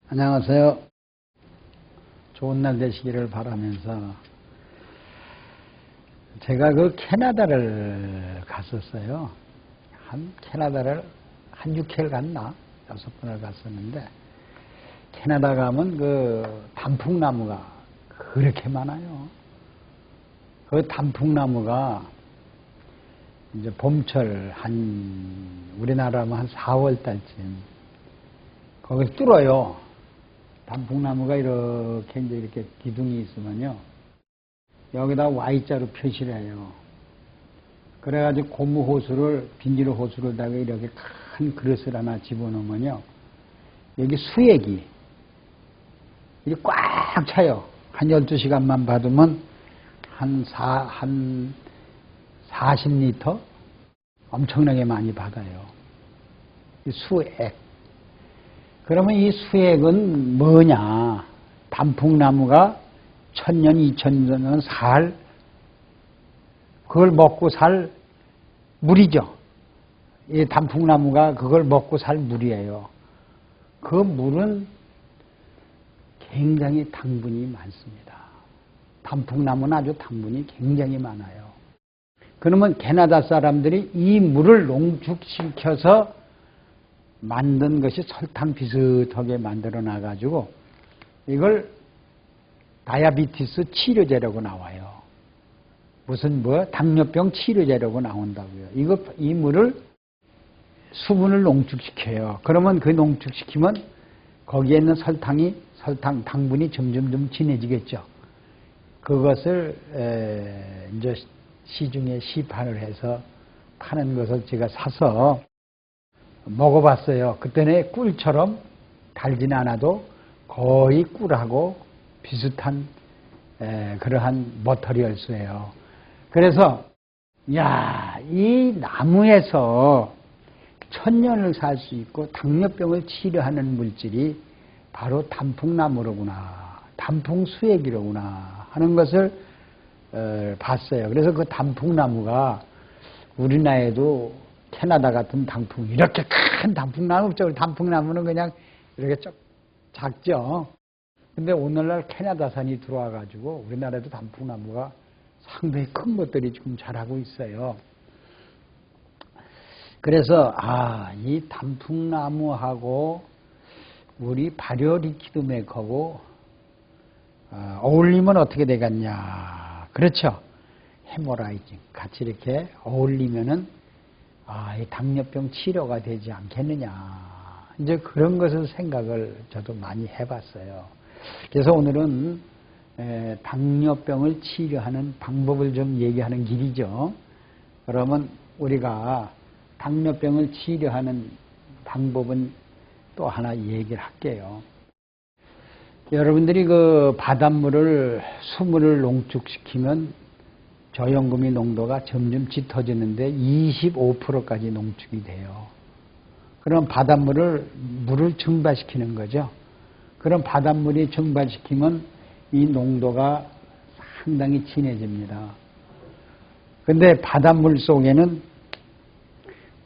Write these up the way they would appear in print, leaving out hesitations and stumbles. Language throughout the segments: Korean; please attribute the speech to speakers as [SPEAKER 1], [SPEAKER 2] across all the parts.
[SPEAKER 1] 안녕하세요. 좋은 날 되시기를 바라면서 제가 캐나다를 갔었어요. 캐나다를 한 6개월 갔나? 6번을 갔었는데 캐나다 가면 단풍나무가 그렇게 많아요. 그 단풍나무가 이제 봄철 우리나라면 한 4월 달쯤 거기서 뚫어요. 단풍나무가 이렇게 기둥이 있으면요. 여기다 Y자로 표시를 해요. 그래가지고 고무호수를, 비닐 호수를다가 이렇게 큰 그릇을 하나 집어넣으면요. 여기 수액이 이렇게 꽉 차요. 한 12시간만 받으면 한 40리터? 엄청나게 많이 받아요. 이 수액. 그러면 이 수액은 뭐냐? 단풍나무가 1000년, 2000년 그걸 먹고 살 물이죠. 이 단풍나무가 그걸 먹고 살 물이에요. 그 물은 굉장히 당분이 많습니다. 단풍나무는 아주 당분이 굉장히 많아요. 그러면 캐나다 사람들이 이 물을 농축시켜서 만든 것이 설탕 비슷하게 만들어 놔가지고 이걸 다이아비티스 치료제라고 나와요. 당뇨병 치료제라고 나온다고요. 이 물을 수분을 농축시켜요. 그러면 그 농축시키면 거기에 있는 당분이 점점 진해지겠죠. 그것을 이제 시중에 시판을 해서 파는 것을 제가 사서 먹어봤어요. 그때는 꿀처럼 달진 않아도 거의 꿀하고 비슷한 그러한 머터리얼스예요. 그래서 이 나무에서 1000년을 살 수 있고 당뇨병을 치료하는 물질이 바로 단풍나무로구나, 단풍수액이로구나 하는 것을 봤어요. 그래서 그 단풍나무가 우리나라에도 캐나다 같은 단풍, 이렇게 큰 단풍나무 없죠. 단풍나무는 그냥 이렇게 작죠. 근데 오늘날 캐나다산이 들어와가지고 우리나라에도 단풍나무가 상당히 큰 것들이 지금 자라고 있어요. 그래서 이 단풍나무하고 우리 발효리퀴드 메이커하고 어울리면 어떻게 되겠냐. 그렇죠. 헤모라이징 같이 이렇게 어울리면은 이 당뇨병 치료가 되지 않겠느냐. 이제 그런 것을 생각을 저도 많이 해봤어요. 그래서 오늘은 당뇨병을 치료하는 방법을 좀 얘기하는 길이죠. 그러면 우리가 당뇨병을 치료하는 방법은 또 하나 얘기를 할게요. 여러분들이 바닷물을, 수물을 농축시키면 저염금이 농도가 점점 짙어지는데 25%까지 농축이 돼요. 그럼 물을 증발시키는 거죠. 그럼 바닷물이 증발시키면 이 농도가 상당히 진해집니다. 근데 바닷물 속에는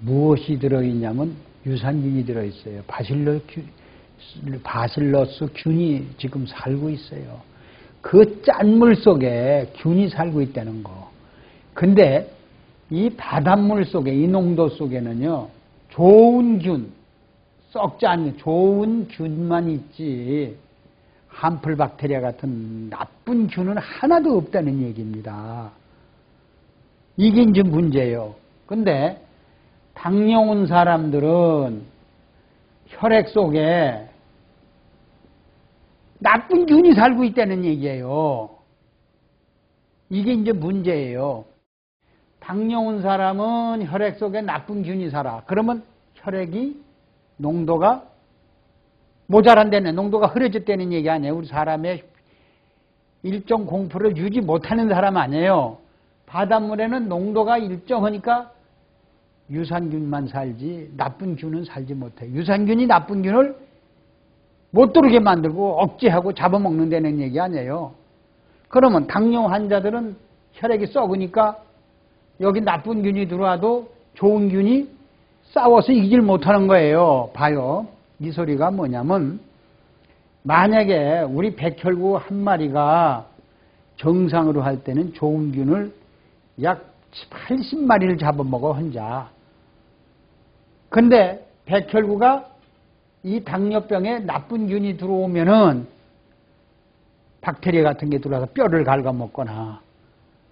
[SPEAKER 1] 무엇이 들어있냐면 유산균이 들어있어요. 바실러스 균이 지금 살고 있어요. 그 짠물 속에 균이 살고 있다는 거. 근데 이 바닷물 속에, 이 농도 속에는요, 좋은 균, 썩지 않는 좋은 균만 있지, 함플 박테리아 같은 나쁜 균은 하나도 없다는 얘기입니다. 이게 이제 문제예요. 근데 당뇨 온 사람들은 혈액 속에 나쁜 균이 살고 있다는 얘기예요. 이게 이제 문제예요. 당뇨 온 사람은 혈액 속에 나쁜 균이 살아. 그러면 혈액이 농도가 모자란다는, 농도가 흐려졌다는 얘기 아니에요. 우리 사람의 일정 공포를 유지 못하는 사람 아니에요. 바닷물에는 농도가 일정하니까 유산균만 살지 나쁜 균은 살지 못해요. 유산균이 나쁜 균을 못 들어오게 만들고 억제하고 잡아먹는다는 얘기 아니에요. 그러면 당뇨 환자들은 혈액이 썩으니까 여기 나쁜 균이 들어와도 좋은 균이 싸워서 이길 못하는 거예요. 봐요. 이 소리가 뭐냐면 만약에 우리 백혈구 한 마리가 정상으로 할 때는 좋은 균을 약 80마리를 잡아먹어 혼자. 근데 백혈구가 이 당뇨병에 나쁜 균이 들어오면은 박테리아 같은 게 들어와서 뼈를 갉아먹거나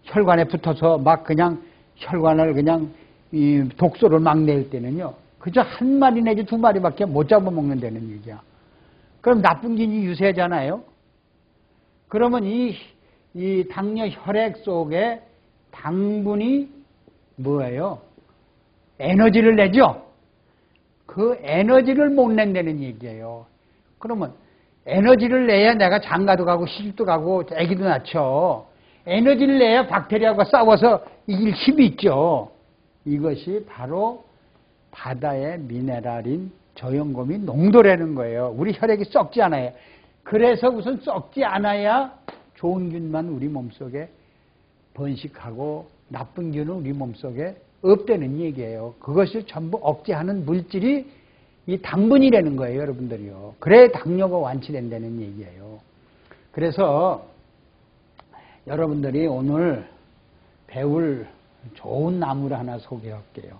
[SPEAKER 1] 혈관에 붙어서 막 그냥 혈관을 그냥 이 독소를 막 낼 때는요. 그저 한 마리 내지 두 마리밖에 못 잡아먹는다는 얘기야. 그럼 나쁜 균이 유세잖아요. 그러면 이 당뇨 혈액 속에 당분이 뭐예요? 에너지를 내죠? 그 에너지를 못 낸다는 얘기예요. 그러면 에너지를 내야 내가 장가도 가고 시집도 가고 아기도 낳죠. 에너지를 내야 박테리아가 싸워서 이길 힘이 있죠. 이것이 바로 바다의 미네랄인 저염곰이 농도라는 거예요. 우리 혈액이 썩지 않아요. 그래서 우선 썩지 않아야 좋은 균만 우리 몸속에 번식하고 나쁜 균은 우리 몸속에 없다는 얘기예요. 그것을 전부 억제하는 물질이 이 당분이라는 거예요, 여러분들이요. 그래 당뇨가 완치된다는 얘기예요. 그래서 여러분들이 오늘 배울 좋은 나무를 하나 소개할게요.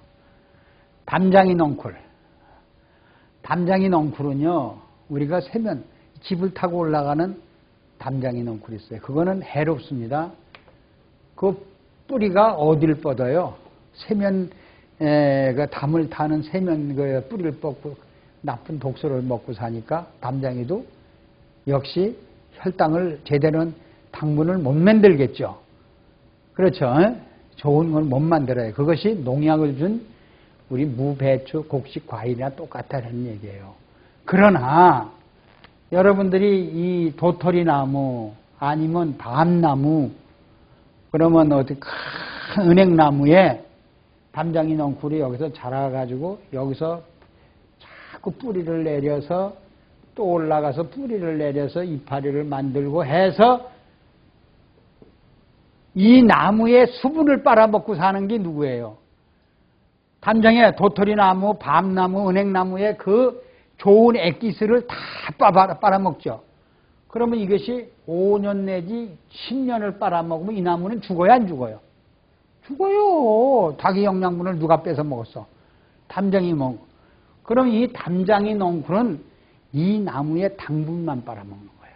[SPEAKER 1] 담장이 넝쿨. 담장이 넝쿨은요, 우리가 세면 집을 타고 올라가는 담장이 넝쿨이 있어요. 그거는 해롭습니다. 그 뿌리가 어디를 뻗어요? 세면, 그 담을 타는 세면 그 뿌리를 뻗고 나쁜 독소를 먹고 사니까 담장이도 역시 혈당을 제대로 당분을 못 만들겠죠. 그렇죠. 좋은 걸 못 만들어요. 그것이 농약을 준 우리 무, 배추, 곡식, 과일이나 똑같다는 얘기예요. 그러나 여러분들이 이 도토리나무 아니면 밤나무 그러면 어디 큰 은행나무에 담장이 넝쿨이 여기서 자라가지고 여기서 자꾸 뿌리를 내려서 또 올라가서 뿌리를 내려서 이파리를 만들고 해서 이 나무의 수분을 빨아먹고 사는 게 누구예요? 담장에 도토리나무, 밤나무, 은행나무의 그 좋은 액기스를 다 빨아먹죠. 그러면 이것이 5년 내지 10년을 빨아먹으면 이 나무는 죽어요, 안 죽어요? 죽어요. 닭의 영양분을 누가 뺏어 먹었어? 담장이 먹어. 그럼 이 담장이 넝쿨은 이 나무의 당분만 빨아먹는 거야.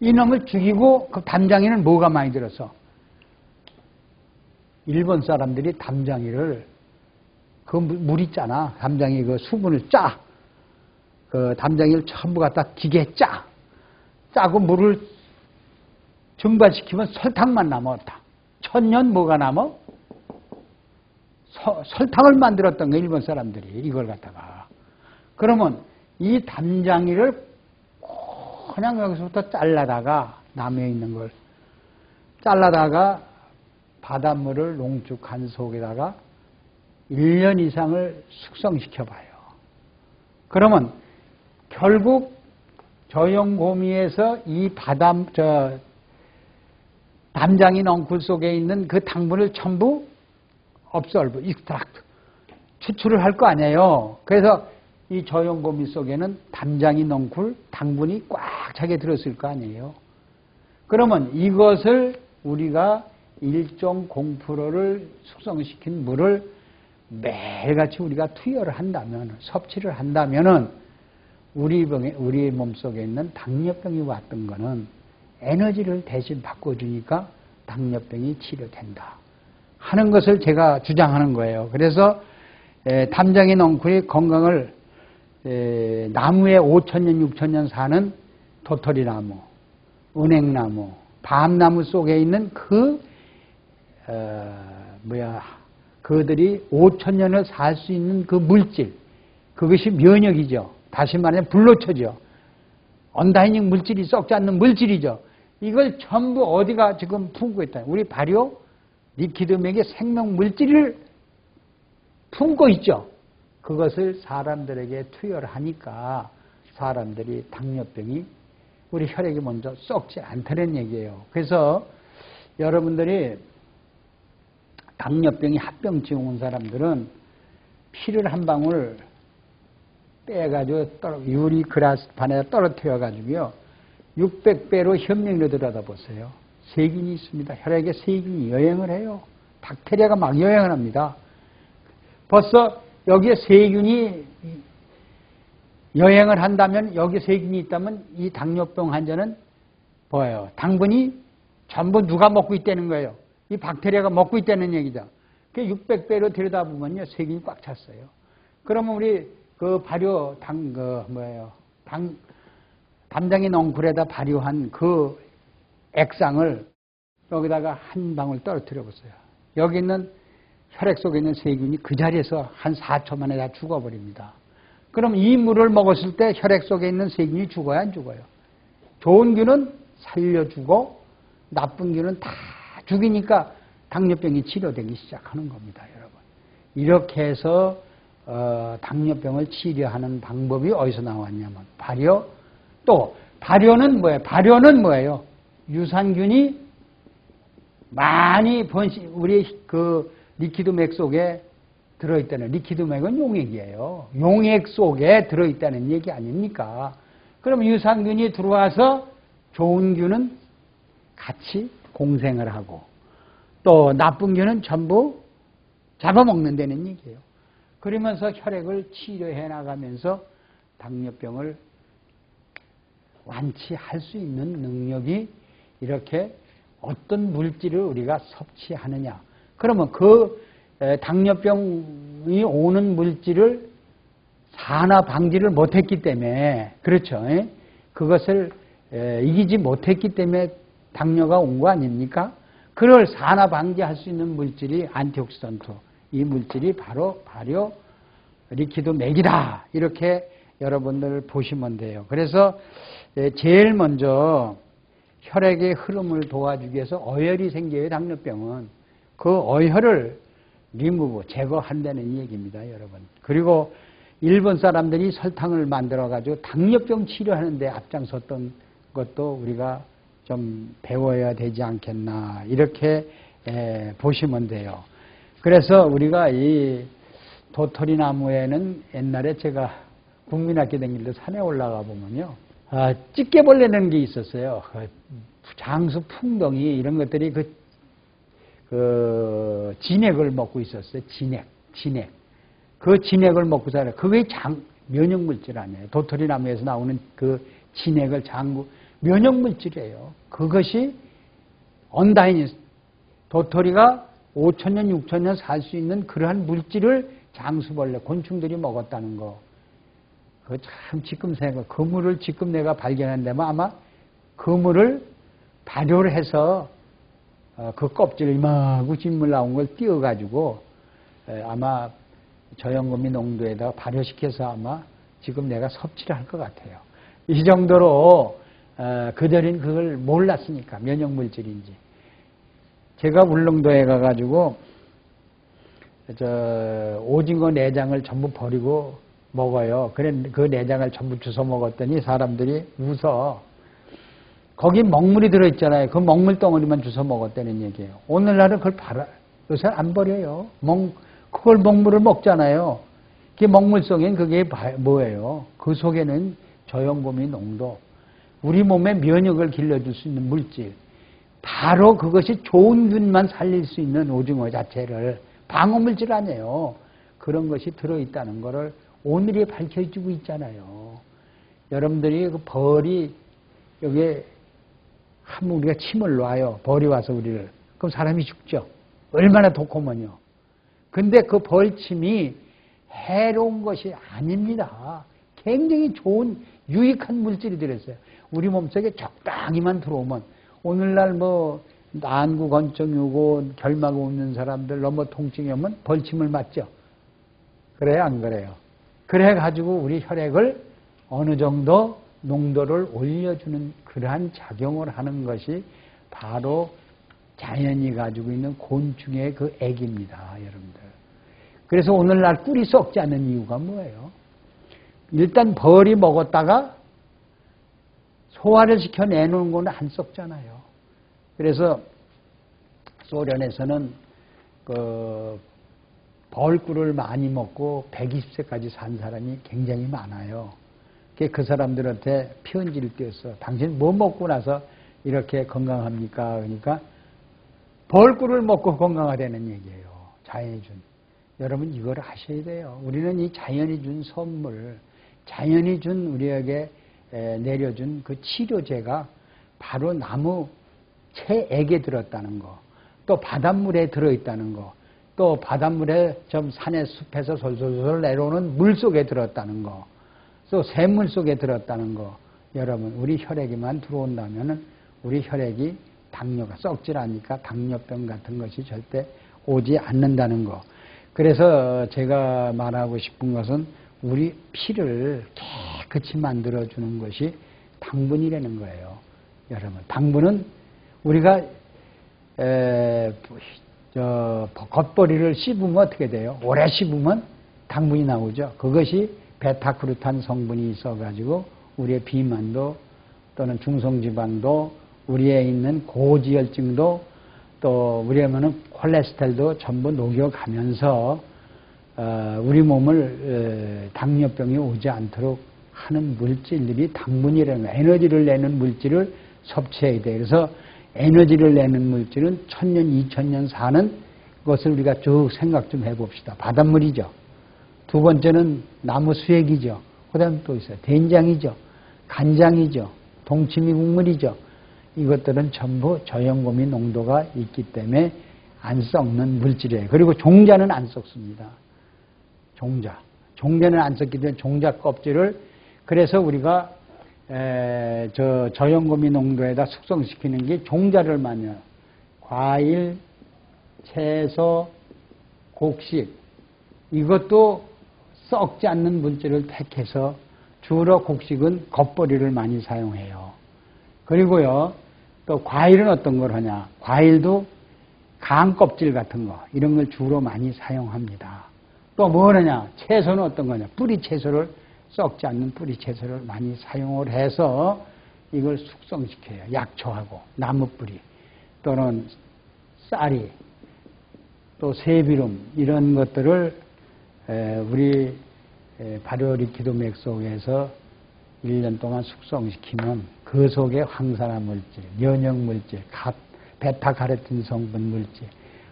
[SPEAKER 1] 이놈을 죽이고 그 담장이는 뭐가 많이 들어서? 일본 사람들이 담장이를 그 물 있잖아. 담장이 그 수분을 짜. 그 담장이를 전부 갖다 기계에 짜. 짜고 물을 증발시키면 설탕만 남았다. 1000년 뭐가 남아? 설탕을 만들었던 거 일본 사람들이 이걸 갖다가. 그러면 이 담장이를 그냥 여기서부터 잘라다가 나무에 있는 걸 잘라다가 바닷물을 농축한 속에다가 1년 이상을 숙성시켜 봐요. 그러면 결국 저염고미에서 이 담장이 넝쿨 속에 있는 그 당분을 전부 업솔브, 익스트랙트, 추출을 할 거 아니에요. 그래서 이 저염고미 속에는 담장이 넝쿨 당분이 꽉 차게 들었을 거 아니에요. 그러면 이것을 우리가 1.0%를 숙성시킨 물을 매일같이 우리가 투여를 한다면, 섭취를 한다면은 우리 몸속에 있는 당뇨병이 왔던 거는 에너지를 대신 바꿔주니까 당뇨병이 치료된다 하는 것을 제가 주장하는 거예요. 그래서 담장이 넝쿨이 건강을 나무에 5000년, 6000년 사는 도토리나무, 은행나무, 밤나무 속에 있는 그들이 5000년을 살 수 있는 그 물질, 그것이 면역이죠. 다시 말하면 불로초죠. 언다이닝 물질이 썩지 않는 물질이죠. 이걸 전부 어디가 지금 품고 있다. 우리 발효 리퀴드맥의 생명 물질을 품고 있죠. 그것을 사람들에게 투여를 하니까 사람들이 당뇨병이 우리 혈액이 먼저 썩지 않다는 얘기예요. 그래서 여러분들이 당뇨병이 합병증 온 사람들은 피를 한 방울 빼가지고 유리 그라스판에 떨어뜨려가지고요. 600배로 현명으로 들여다보세요. 세균이 있습니다. 혈액에 세균이 여행을 해요. 박테리아가 막 여행을 합니다. 벌써 여기에 세균이 여행을 한다면, 여기 세균이 있다면 이 당뇨병 환자는 뭐예요? 당분이 전부 누가 먹고 있다는 거예요? 이 박테리아가 먹고 있다는 얘기죠. 그 600배로 들여다보면요, 세균이 꽉 찼어요. 그러면 우리 그 발효 담장의 넝쿨에다 발효한 그 액상을 여기다가 한 방울 떨어뜨려 보세요. 여기 있는 혈액 속에 있는 세균이 그 자리에서 한 4초 만에 다 죽어버립니다. 그럼 이 물을 먹었을 때 혈액 속에 있는 세균이 죽어요, 안 죽어요? 좋은 균은 살려주고 나쁜 균은 다 죽이니까 당뇨병이 치료되기 시작하는 겁니다, 여러분. 이렇게 해서 당뇨병을 치료하는 방법이 어디서 나왔냐면 발효. 또 발효는 뭐예요? 발효는 뭐예요? 유산균이 많이 우리 그 리퀴드맥 속에 들어있다는, 리퀴드맥은 용액이에요. 용액 속에 들어있다는 얘기 아닙니까? 그럼 유산균이 들어와서 좋은 균은 같이 공생을 하고 또 나쁜 균은 전부 잡아먹는다는 얘기예요. 그러면서 혈액을 치료해 나가면서 당뇨병을 완치할 수 있는 능력이, 이렇게 어떤 물질을 우리가 섭취하느냐. 그러면 그 당뇨병이 오는 물질을 산화 방지를 못했기 때문에, 그렇죠. 그것을 이기지 못했기 때문에 당뇨가 온 거 아닙니까? 그걸 산화 방지할 수 있는 물질이 안티옥시던트. 이 물질이 바로 발효 리퀴드 맥이다. 이렇게 여러분들 보시면 돼요. 그래서 제일 먼저 혈액의 흐름을 도와주기 위해서 어혈이 생겨요, 당뇨병은. 그 어혈을 제거한다는 얘기입니다, 여러분. 그리고 일본 사람들이 설탕을 만들어가지고 당뇨병 치료하는데 앞장섰던 것도 우리가 좀 배워야 되지 않겠나, 이렇게 보시면 돼요. 그래서 우리가 이 도토리나무에는 옛날에 제가 국민학교 다닐 때 산에 올라가 보면요, 찌개벌레라는 게 있었어요. 장수, 풍덩이 이런 것들이 그 진액을 먹고 있었어요. 진액. 그 진액을 먹고 살아요. 그게 면역물질 아니에요. 도토리나무에서 나오는 그 진액을 면역물질이에요. 그것이 언다인, 도토리가 5,000년, 6,000년 살 수 있는 그러한 물질을 장수벌레, 곤충들이 먹었다는 거. 그 참 지금 그물을 지금 내가 발견한다면 아마 그물을 발효를 해서 그 껍질 이만하고 진물 나온 걸 띄워가지고 아마 저염금이 농도에다가 발효시켜서 아마 지금 내가 섭취를 할 것 같아요. 이 정도로 그들은 그걸 몰랐으니까, 면역물질인지. 제가 울릉도에 가가지고 오징어 내장을 전부 버리고 먹어요. 그래 그 내장을 전부 주워 먹었더니 사람들이 웃어. 거기 먹물이 들어있잖아요. 그 먹물 덩어리만 주워 먹었다는 얘기예요. 오늘날은 그걸 요새 안 버려요. 그걸 먹물을 먹잖아요. 그 먹물 속엔 그게 뭐예요? 그 속에는 저염금이 농도, 우리 몸의 면역을 길러줄 수 있는 물질, 바로 그것이 좋은 균만 살릴 수 있는 오징어 자체를, 방어물질 아니에요. 그런 것이 들어있다는 것을 오늘이 밝혀지고 있잖아요. 여러분들이 그 벌이 여기에 한번 우리가 침을 놔요. 벌이 와서 우리를. 그럼 사람이 죽죠. 얼마나 독하면요. 근데 그 벌침이 해로운 것이 아닙니다. 굉장히 좋은 유익한 물질이 들었어요. 우리 몸속에 적당히만 들어오면, 오늘날 안구 건증이 오고 결막 오는 사람들 너무 통증이 오면 벌침을 맞죠. 그래요, 안 그래요? 그래가지고 우리 혈액을 어느 정도 농도를 올려주는 그러한 작용을 하는 것이 바로 자연이 가지고 있는 곤충의 그 액입니다, 여러분들. 그래서 오늘날 꿀이 썩지 않는 이유가 뭐예요? 일단 벌이 먹었다가 소화를 시켜 내놓은 건 안 썩잖아요. 그래서 소련에서는 벌꿀을 많이 먹고 120세까지 산 사람이 굉장히 많아요. 그 사람들한테 편지를 띄웠어. 당신 뭐 먹고 나서 이렇게 건강합니까? 그러니까 벌꿀을 먹고 건강하다는 얘기예요. 자연이 준. 여러분 이걸 하셔야 돼요. 우리는 이 자연이 준 선물, 자연이 준 우리에게 내려준 그 치료제가 바로 나무 채액에 들었다는 거, 또 바닷물에 들어있다는 거, 또 바닷물에 좀 산의 숲에서 솔솔솔 내려오는 물 속에 들었다는 거, 또 샘물 속에 들었다는 거. 여러분 우리 혈액에만 들어온다면은 우리 혈액이 당뇨가 썩질 않으니까 당뇨병 같은 것이 절대 오지 않는다는 거. 그래서 제가 말하고 싶은 것은 우리 피를 깨끗이 만들어주는 것이 당분이라는 거예요. 여러분 당분은 우리가 겉벌이를 씹으면 어떻게 돼요? 오래 씹으면 당분이 나오죠. 그것이 베타그루탄 성분이 있어가지고 우리의 비만도 또는 중성지방도 우리에 있는 고지혈증도 또 우리에는 콜레스테롤도 전부 녹여가면서 우리 몸을 당뇨병이 오지 않도록 하는 물질들이 당분이라는 거예요. 에너지를 내는 물질을 섭취해야 돼요. 그래서 에너지를 내는 물질은 1000년, 2000년 사는 것을 우리가 쭉 생각 좀 해봅시다. 바닷물이죠. 두 번째는 나무 수액이죠. 그 다음에 또 있어요. 된장이죠. 간장이죠. 동치미 국물이죠. 이것들은 전부 저염고미 농도가 있기 때문에 안 썩는 물질이에요. 그리고 종자는 안 썩습니다. 종자는 안 썩기 때문에 종자 껍질을 그래서 우리가 저염고미 농도에다 숙성시키는 게 종자를 많이 해요. 과일, 채소, 곡식 이것도 썩지 않는 물질을 택해서 주로 곡식은 겉벌이를 많이 사용해요. 그리고요 또 과일은 어떤 걸 하냐. 과일도 강 껍질 같은 거 이런 걸 주로 많이 사용합니다. 또 뭘 하냐. 채소는 어떤 거냐. 뿌리 채소를 썩지 않는 뿌리 채소를 많이 사용을 해서 이걸 숙성시켜요. 약초하고 나무뿌리 또는 쌀이 또 새비름 이런 것들을 우리 발효리퀴드 속에서 1년 동안 숙성시키면 그 속에 황산화 물질, 면역 물질, 베타카로틴 성분 물질,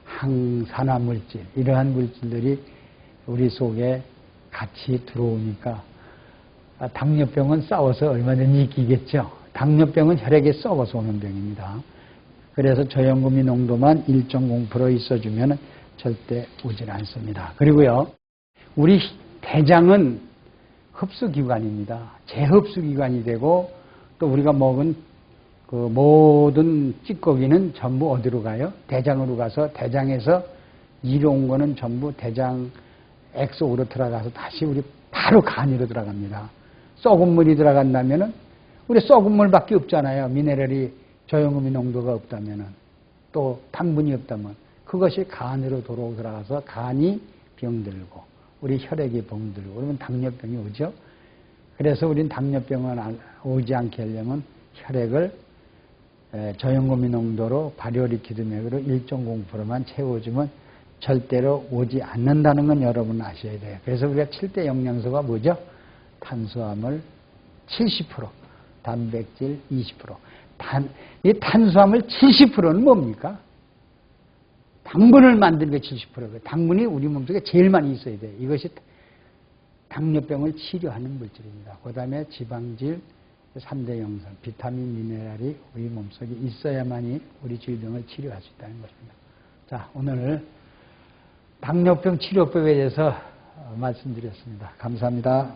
[SPEAKER 1] 항산화 물질 이러한 물질들이 우리 속에 같이 들어오니까 당뇨병은 싸워서 얼마든지 이기겠죠. 당뇨병은 혈액에 썩어서 오는 병입니다. 그래서 저염고미 농도만 1.0% 있어주면 절대 오질 않습니다. 그리고요, 우리 대장은 흡수기관입니다. 재흡수기관이 되고 또 우리가 먹은 그 모든 찌꺼기는 전부 어디로 가요? 대장으로 가서 대장에서 이로 온 거는 전부 대장 액 속으로 들어가서 다시 우리 바로 간으로 들어갑니다. 썩은 물이 들어간다면은 우리 썩은 물밖에 없잖아요. 미네랄이 저염고미 농도가 없다면은 또 당분이 없다면 그것이 간으로 도로 들어가서 간이 병들고 우리 혈액이 병들고 그러면 당뇨병이 오죠. 그래서 우린 당뇨병은 오지 않게 하려면 혈액을 저염고미 농도로 발효리퀴드 맥으로 1.0%만 채워주면 절대로 오지 않는다는 건 여러분 아셔야 돼요. 그래서 우리가 7대 영양소가 뭐죠? 탄수화물 70%, 단백질 20%. 이 탄수화물 70%는 뭡니까? 당분을 만드는 게 70%. 당분이 우리 몸속에 제일 많이 있어야 돼요. 이것이 당뇨병을 치료하는 물질입니다. 그 다음에 지방질 3대 영양, 비타민, 미네랄이 우리 몸속에 있어야만이 우리 질병을 치료할 수 있다는 것입니다. 자, 오늘 당뇨병 치료법에 대해서 말씀드렸습니다. 감사합니다.